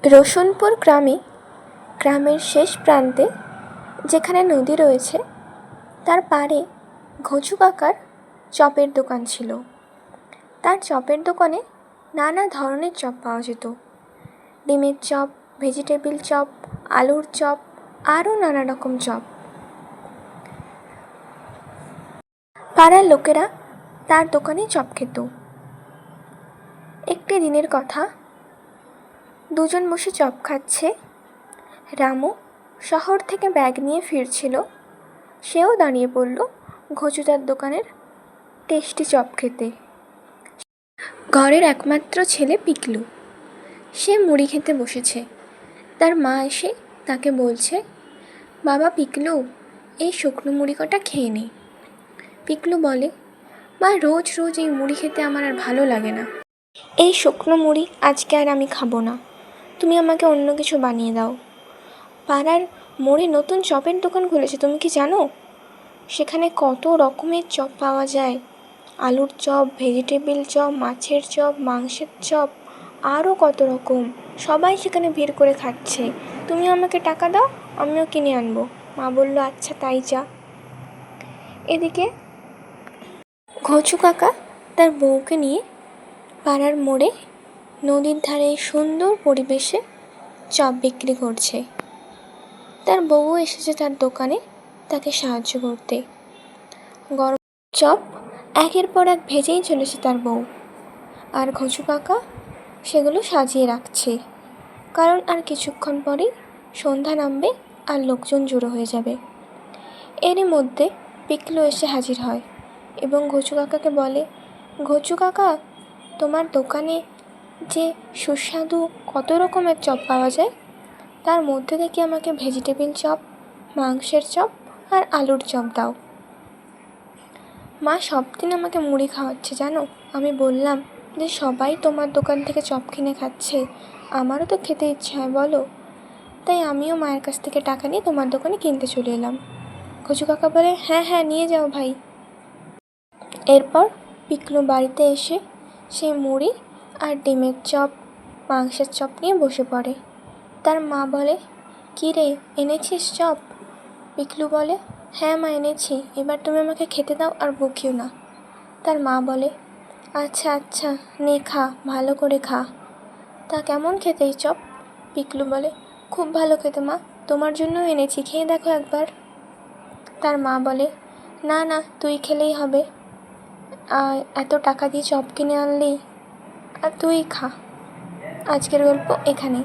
রসুনপুর গ্রামের শেষ প্রান্তে যেখানে নদী রয়েছে তার পাড়ে ঘোচু কাকার চপের দোকান ছিল। তার চপের দোকানে নানা ধরনের চপ পাওয়া যেত। ডিমের চপ, ভেজিটেবিল চপ, আলুর চপ, আরও নানা রকম চপ। পাড়ার লোকেরা তার দোকানে চপ খেত। একটি দিনের কথা, দুজন বসে চপ খাচ্ছে। রামু শহর থেকে ব্যাগ নিয়ে ফিরছিল। সেও দাঁড়িয়ে পড়ল ঘোচুদার দোকানের টেস্টি চপ খেতে। ঘরের একমাত্র ছেলে পিকলু, সে মুড়ি খেতে বসেছে। তার মা এসে তাকে বলছে, বাবা পিকলু, এই শুকনো মুড়ি কটা খেয়ে নে। পিকলু বলে, মা রোজ রোজ এই মুড়ি খেতে আমার আর ভালো লাগে না। এই শুকনো মুড়ি আজকে আর আমি খাবো না, তুমি আমাকে অন্য কিছু বানিয়ে দাও। পাড়ার মোড়ে নতুন চপের দোকান খুলেছে, তুমি কি জানো? সেখানে কত রকমের চপ পাওয়া যায়। আলুর চপ, ভেজিটেবিল চপ, মাছের চপ, মাংসের চপ, আরও কত রকম। সবাই সেখানে ভিড় করে খাচ্ছে। তুমি আমাকে টাকা দাও, আমিও কিনে আনবো। মা বলল, আচ্ছা তাই যা। এদিকে ঘোচু কাকা তার বউকে নিয়ে পাড়ার মোড়ে নদীর ধারে সুন্দর পরিবেশে চপ বিক্রি করছে। তার বউও এসেছে তার দোকানে তাকে সাহায্য করতে। গরম চপ একের পর এক ভেজেই চলেছে তার বউ, আর ঘোচু কাকা সেগুলো সাজিয়ে রাখছে, কারণ আর কিছুক্ষণ পরেই সন্ধ্যা নামবে আর লোকজন জড়ো হয়ে যাবে। এরই মধ্যে পিকলু এসে হাজির হয় এবং ঘোচু কাকাকে বলে, ঘোচু কাকা, তোমার দোকানে যে সুস্বাদু কত রকমের চপ পাওয়া যায়, তার মধ্যে থেকে আমাকে ভেজিটেবিল চপ, মাংসের চপ আর আলুর চপ দাও। মা সব দিন আমাকে মুড়ি খাওয়াচ্ছে জানো। আমি বললাম যে সবাই তোমার দোকান থেকে চপ কিনে খাচ্ছে, আমারও তো খেতে ইচ্ছে হয় বলো, তাই আমিও মায়ের কাছ থেকে টাকা নিয়ে তোমার দোকানে কিনতে চলে এলাম। ঘোচু কাকা বলে, হ্যাঁ হ্যাঁ নিয়ে যাও ভাই। এরপর পিকলু বাড়িতে এসে সে মুড়ি আর ডিমের চপ, মাংসের চপ নিয়ে বসে পড়ে। তার মা বলে, কী রে, এনেছিস চপ? পিকলু বলে, হ্যাঁ মা এনেছি, এবার তুমি আমাকে খেতে দাও আর বকিও না। তার মা বলে, আচ্ছা আচ্ছা নে খা, ভালো করে খা। তা কেমন খেতে এই চপ? পিকলু বলে, খুব ভালো খেতে মা, তোমার জন্যও এনেছি, খেয়ে দেখো একবার। তার মা বলে, না না, তুই খেলেই হবে, এত টাকা দিয়ে চপ কিনে আনলি, আর তুই খা। আজকের গল্প এখানেই।